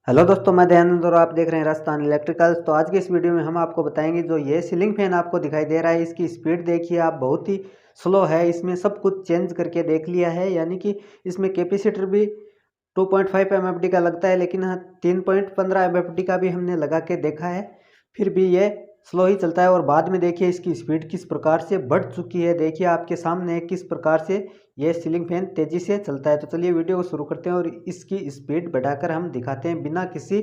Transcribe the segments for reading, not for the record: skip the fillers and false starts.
Hello दोस्तों, मैं दयानंद और आप देख रहे हैं राजस्थान इलेक्ट्रिकल्स। तो आज के इस वीडियो में हम आपको बताएंगे जो ये सीलिंग फैन आपको दिखाई दे रहा है, इसकी स्पीड देखिए आप, बहुत ही स्लो है। इसमें सब कुछ चेंज करके देख लिया है, यानी कि इसमें कैपेसिटर भी 2.5 MFD का लगता है, लेकिन हाँ 3.15 MFD का भी हमने लगा के देखा है, फिर भी ये स्लो ही चलता है। और बाद में देखिए इसकी स्पीड किस प्रकार से बढ़ चुकी है, देखिए आपके सामने किस प्रकार से ये सीलिंग फैन तेज़ी से चलता है। तो चलिए वीडियो को शुरू करते हैं और इसकी स्पीड बढ़ाकर हम दिखाते हैं बिना किसी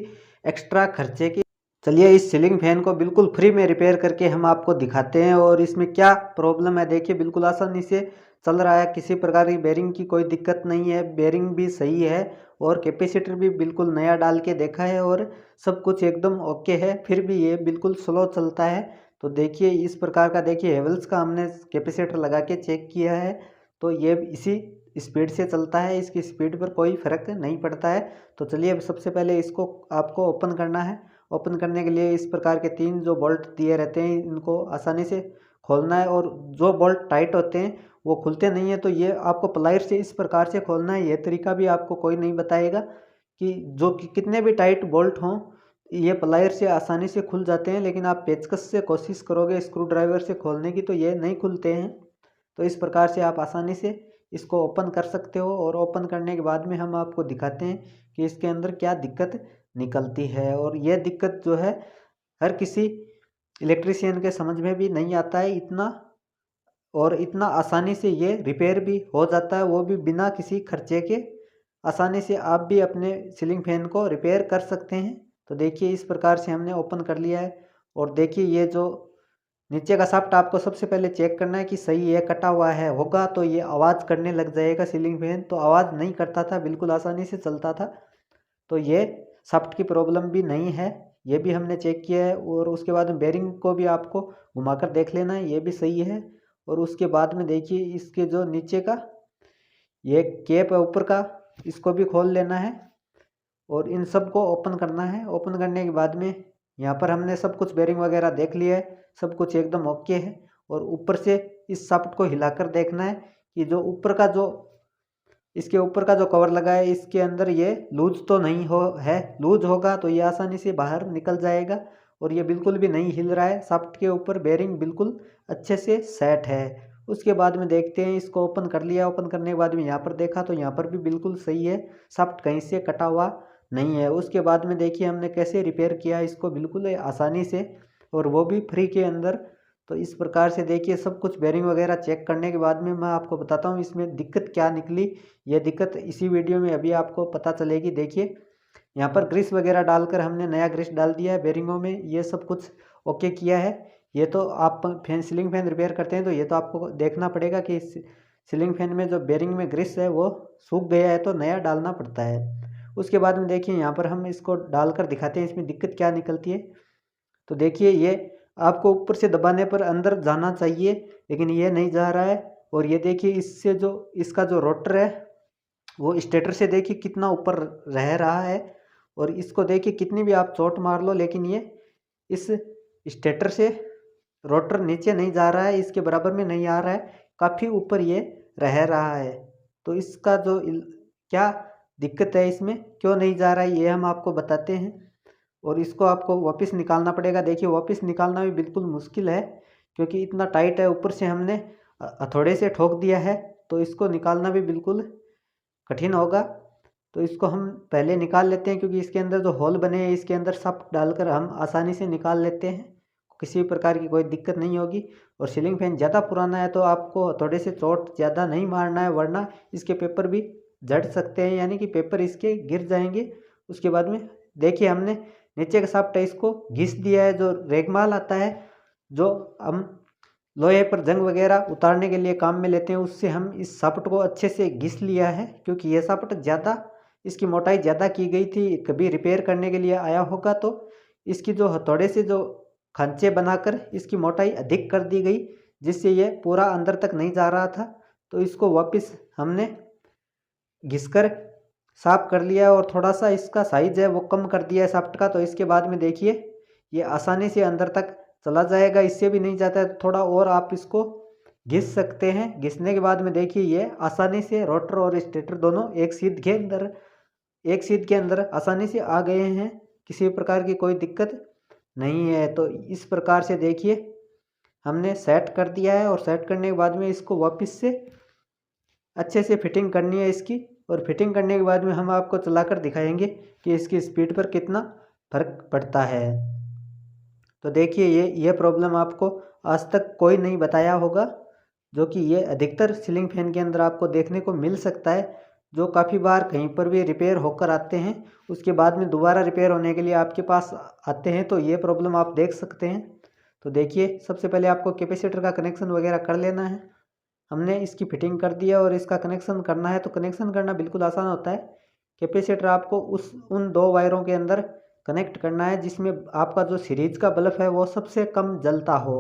एक्स्ट्रा खर्चे के। चलिए इस सीलिंग फैन को बिल्कुल फ्री में रिपेयर करके हम आपको दिखाते हैं और इसमें क्या प्रॉब्लम है। देखिए बिल्कुल आसानी से चल रहा है, किसी प्रकार की बेरिंग की कोई दिक्कत नहीं है, बेरिंग भी सही है और कैपेसिटर भी बिल्कुल नया डाल के देखा है और सब कुछ एकदम ओके है, फिर भी ये बिल्कुल स्लो चलता है। तो देखिए इस प्रकार का, देखिए हेवल्स का हमने कैपेसिटर लगा के चेक किया है, तो ये इसी स्पीड से चलता है, इसकी स्पीड पर कोई फ़र्क नहीं पड़ता है। तो चलिए अब सबसे पहले इसको आपको ओपन करना है। ओपन करने के लिए इस प्रकार के 3 जो बोल्ट दिए रहते हैं, इनको आसानी से खोलना है और जो बोल्ट टाइट होते हैं वो खुलते नहीं है, तो ये आपको प्लायर से इस प्रकार से खोलना है। ये तरीका भी आपको कोई नहीं बताएगा कि जो कि कितने भी टाइट बोल्ट हों, ये प्लायर से आसानी से खुल जाते हैं, लेकिन आप पेचकस से कोशिश करोगे स्क्रू ड्राइवर से खोलने की तो ये नहीं खुलते हैं। तो इस प्रकार से आप आसानी से इसको ओपन कर सकते हो और ओपन करने के बाद में हम आपको दिखाते हैं कि इसके अंदर क्या दिक्कत निकलती है। और यह दिक्कत जो है हर किसी इलेक्ट्रिशियन के समझ में भी नहीं आता है इतना, और इतना आसानी से ये रिपेयर भी हो जाता है, वो भी बिना किसी खर्चे के। आसानी से आप भी अपने सीलिंग फैन को रिपेयर कर सकते हैं। तो देखिए इस प्रकार से हमने ओपन कर लिया है और देखिए ये जो नीचे का शाफ्ट आपको सबसे पहले चेक करना है कि सही है, कटा हुआ है होगा तो ये आवाज़ करने लग जाएगा सीलिंग फैन, तो आवाज़ नहीं करता था, बिल्कुल आसानी से चलता था। तो ये शाफ्ट की प्रॉब्लम भी नहीं है, ये भी हमने चेक किया है। और उसके बाद में बेरिंग को भी आपको घुमाकर देख लेना है, ये भी सही है। और उसके बाद में देखिए इसके जो नीचे का ये कैप है ऊपर का, इसको भी खोल लेना है और इन सब को ओपन करना है। ओपन करने के बाद में यहाँ पर हमने सब कुछ बेरिंग वगैरह देख लिया है, सब कुछ एकदम ओके है। और ऊपर से इस शाफ्ट को हिलाकर देखना है कि जो ऊपर का जो इसके ऊपर का जो कवर लगा है, इसके अंदर ये लूज तो नहीं हो है। लूज होगा तो ये आसानी से बाहर निकल जाएगा। और ये बिल्कुल भी नहीं हिल रहा है, शाफ्ट के ऊपर बेरिंग बिल्कुल अच्छे से सेट है। उसके बाद में देखते हैं, इसको ओपन कर लिया। ओपन करने के बाद में यहाँ पर देखा तो यहाँ पर भी बिल्कुल सही है, शाफ्ट कहीं से कटा हुआ नहीं है। उसके बाद में देखिए हमने कैसे रिपेयर किया इसको बिल्कुल आसानी से, और वो भी फ्री के अंदर। तो इस प्रकार से देखिए सब कुछ बेरिंग वगैरह चेक करने के बाद में मैं आपको बताता हूँ इसमें दिक्कत क्या निकली। ये दिक्कत इसी वीडियो में अभी आपको पता चलेगी। देखिए यहाँ पर ग्रीस वगैरह डालकर हमने नया ग्रीस डाल दिया है बेरिंगों में, ये सब कुछ ओके किया है। ये तो आप फैन सीलिंग फैन रिपेयर करते हैं तो ये तो आपको देखना पड़ेगा कि सीलिंग फैन में जो बेरिंग में ग्रीस है वो सूख गया है तो नया डालना पड़ता है। उसके बाद में देखिए यहाँ पर हम इसको डालकर दिखाते हैं इसमें दिक्कत क्या निकलती है। तो देखिए ये आपको ऊपर से दबाने पर अंदर जाना चाहिए, लेकिन ये नहीं जा रहा है। और ये देखिए इससे जो इसका जो रोटर है वो स्टेटर से देखिए कितना ऊपर रह रहा है, और इसको देखिए कितनी भी आप चोट मार लो लेकिन ये इस स्टेटर से रोटर नीचे नहीं जा रहा है, इसके बराबर में नहीं आ रहा है, काफ़ी ऊपर ये रह रहा है। तो इसका जो क्या दिक्कत है, इसमें क्यों नहीं जा रहा है, ये हम आपको बताते हैं। और इसको आपको वापस निकालना पड़ेगा। देखिए वापस निकालना भी बिल्कुल मुश्किल है, क्योंकि इतना टाइट है, ऊपर से हमने हथौड़े से ठोक दिया है, तो इसको निकालना भी बिल्कुल कठिन होगा। तो इसको हम पहले निकाल लेते हैं, क्योंकि इसके अंदर जो होल बने हैं इसके अंदर शाफ्ट डालकर हम आसानी से निकाल लेते हैं, किसी भी प्रकार की कोई दिक्कत नहीं होगी। और सीलिंग फैन ज़्यादा पुराना है तो आपको थोड़े से चोट ज़्यादा नहीं मारना है, वरना इसके पेपर भी जड़ सकते हैं, यानी कि पेपर इसके गिर जाएंगे। उसके बाद में देखिए हमने नीचे का शाफ्ट है इसको घिस दिया है, जो रेगमाल आता है जो हम लोहे पर जंग वगैरह उतारने के लिए काम में लेते हैं, उससे हम इस शाफ्ट को अच्छे से घिस लिया है। क्योंकि ये शाफ्ट ज़्यादा, इसकी मोटाई ज़्यादा की गई थी, कभी रिपेयर करने के लिए आया होगा तो इसकी जो हथौड़े से जो खांचे बनाकर इसकी मोटाई अधिक कर दी गई, जिससे ये पूरा अंदर तक नहीं जा रहा था। तो इसको वापस हमने घिसकर साफ कर लिया और थोड़ा सा इसका साइज है वो कम कर दिया है शाफ्ट का। तो इसके बाद में देखिए ये आसानी से अंदर तक चला जाएगा, इससे भी नहीं जाता है तो थोड़ा और आप इसको घिस सकते हैं। घिसने के बाद में देखिए ये आसानी से रोटर और स्टेटर दोनों एक सीध के अंदर एक सीध के अंदर आसानी से आ गए हैं, किसी प्रकार की कोई दिक्कत नहीं है। तो इस प्रकार से देखिए हमने सेट कर दिया है और सेट करने के बाद में इसको वापस से अच्छे से फिटिंग करनी है इसकी। और फिटिंग करने के बाद में हम आपको चलाकर दिखाएंगे कि इसकी स्पीड पर कितना फ़र्क पड़ता है। तो देखिए ये प्रॉब्लम आपको आज तक कोई नहीं बताया होगा, जो कि ये अधिकतर सीलिंग फैन के अंदर आपको देखने को मिल सकता है, जो काफ़ी बार कहीं पर भी रिपेयर होकर आते हैं, उसके बाद में दोबारा रिपेयर होने के लिए आपके पास आते हैं। तो ये प्रॉब्लम आप देख सकते हैं। तो देखिए सबसे पहले आपको कैपेसिटर का कनेक्शन वगैरह कर लेना है। हमने इसकी फिटिंग कर दी है और इसका कनेक्शन करना है। तो कनेक्शन करना बिल्कुल आसान होता है। कैपेसिटर आपको उन 2 वायरों के अंदर कनेक्ट करना है जिसमें आपका जो सीरीज का बल्ब है वो सबसे कम जलता हो।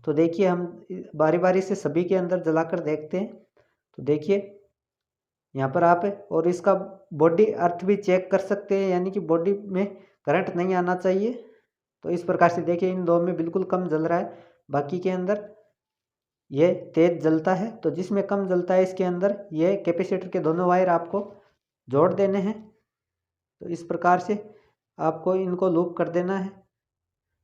तो देखिए हम बारी बारी से सभी के अंदर जलाकर देखते हैं। तो देखिए यहाँ पर आप और इसका बॉडी अर्थ भी चेक कर सकते हैं, यानी कि बॉडी में करंट नहीं आना चाहिए। तो इस प्रकार से देखिए इन 2 में बिल्कुल कम जल रहा है, बाकी के अंदर ये तेज़ जलता है। तो जिसमें कम जलता है इसके अंदर ये कैपेसिटर के दोनों वायर आपको जोड़ देने हैं। तो इस प्रकार से आपको इनको लूप कर देना है।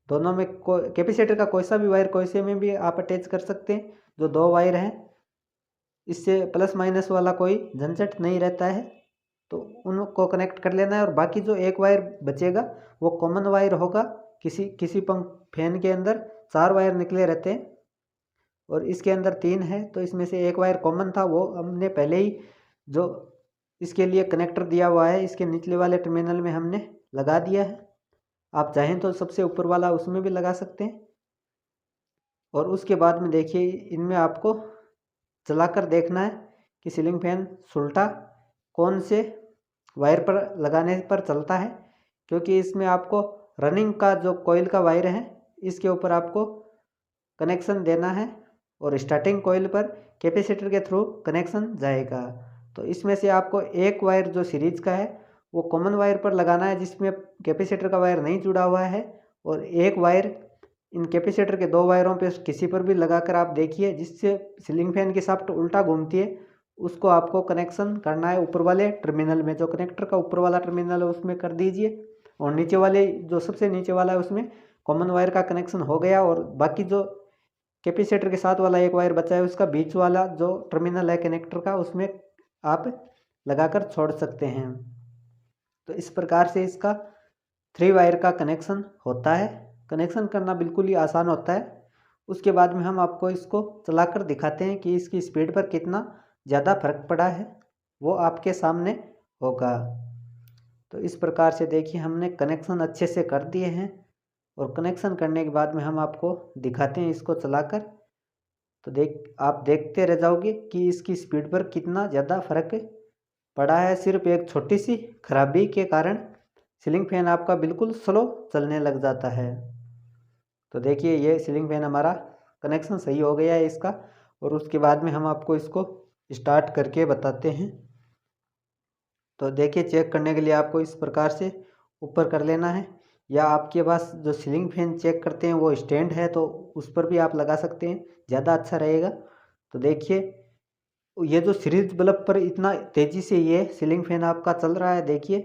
दोनों में कैपेसिटर का कोई सा भी वायर कोई से में भी आप अटैच कर सकते हैं। जो 2 वायर हैं इससे प्लस माइनस वाला कोई झंझट नहीं रहता है, तो उनको कनेक्ट कर लेना है। और बाकी जो एक वायर बचेगा वो कॉमन वायर होगा। किसी पंख फैन के अंदर 4 वायर निकले रहते हैं और इसके अंदर 3 है। तो इसमें से एक वायर कॉमन था, वो हमने पहले ही जो इसके लिए कनेक्टर दिया हुआ है इसके निचले वाले टर्मिनल में हमने लगा दिया है। आप चाहें तो सबसे ऊपर वाला उसमें भी लगा सकते हैं। और उसके बाद में देखिए इनमें आपको चलाकर देखना है कि सीलिंग फैन सुलटा कौन से वायर पर लगाने पर चलता है, क्योंकि इसमें आपको रनिंग का जो कॉइल का वायर है इसके ऊपर आपको कनेक्शन देना है और स्टार्टिंग कॉइल पर कैपेसिटर के थ्रू कनेक्शन जाएगा। तो इसमें से आपको एक वायर जो सीरीज का है वो कॉमन वायर पर लगाना है जिसमें कैपेसिटर का वायर नहीं जुड़ा हुआ है, और एक वायर इन कैपेसिटर के 2 वायरों पे किसी पर भी लगाकर आप देखिए जिससे सीलिंग फैन की शाफ्ट उल्टा घूमती है, उसको आपको कनेक्शन करना है ऊपर वाले टर्मिनल में। जो कनेक्टर का ऊपर वाला टर्मिनल है उसमें कर दीजिए, और नीचे वाले जो सबसे नीचे वाला है उसमें कॉमन वायर का कनेक्शन हो गया। और बाकी जो कैपेसिटर के साथ वाला एक वायर बचा है उसका बीच वाला जो टर्मिनल है कनेक्टर का उसमें आप लगाकर छोड़ सकते हैं। तो इस प्रकार से इसका 3 वायर का कनेक्शन होता है। कनेक्शन करना बिल्कुल ही आसान होता है। उसके बाद में हम आपको इसको चलाकर दिखाते हैं कि इसकी स्पीड पर कितना ज़्यादा फर्क पड़ा है, वो आपके सामने होगा। तो इस प्रकार से देखिए हमने कनेक्शन अच्छे से कर दिए हैं, और कनेक्शन करने के बाद में हम आपको दिखाते हैं इसको चलाकर। तो आप देखते रह जाओगे कि इसकी स्पीड पर कितना ज़्यादा फर्क पड़ा है। सिर्फ एक छोटी सी खराबी के कारण सीलिंग फैन आपका बिल्कुल स्लो चलने लग जाता है। तो देखिए ये सीलिंग फैन हमारा कनेक्शन सही हो गया है इसका, और उसके बाद में हम आपको इसको स्टार्ट करके बताते हैं। तो देखिए चेक करने के लिए आपको इस प्रकार से ऊपर कर लेना है, या आपके पास जो सीलिंग फैन चेक करते हैं वो स्टैंड है तो उस पर भी आप लगा सकते हैं, ज़्यादा अच्छा रहेगा। तो देखिए ये जो सीरीज बल्ब पर इतना तेज़ी से ये सीलिंग फैन आपका चल रहा है देखिए,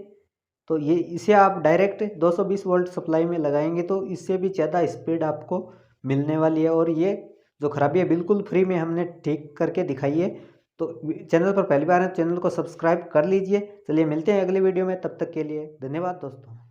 तो ये इसे आप डायरेक्ट 220 वोल्ट सप्लाई में लगाएंगे तो इससे भी ज़्यादा स्पीड आपको मिलने वाली है। और ये जो खराबी है बिल्कुल फ्री में हमने ठीक करके दिखाई है। तो चैनल पर पहली बार है, चैनल को सब्सक्राइब कर लीजिए। चलिए मिलते हैं अगली वीडियो में, तब तक के लिए धन्यवाद दोस्तों।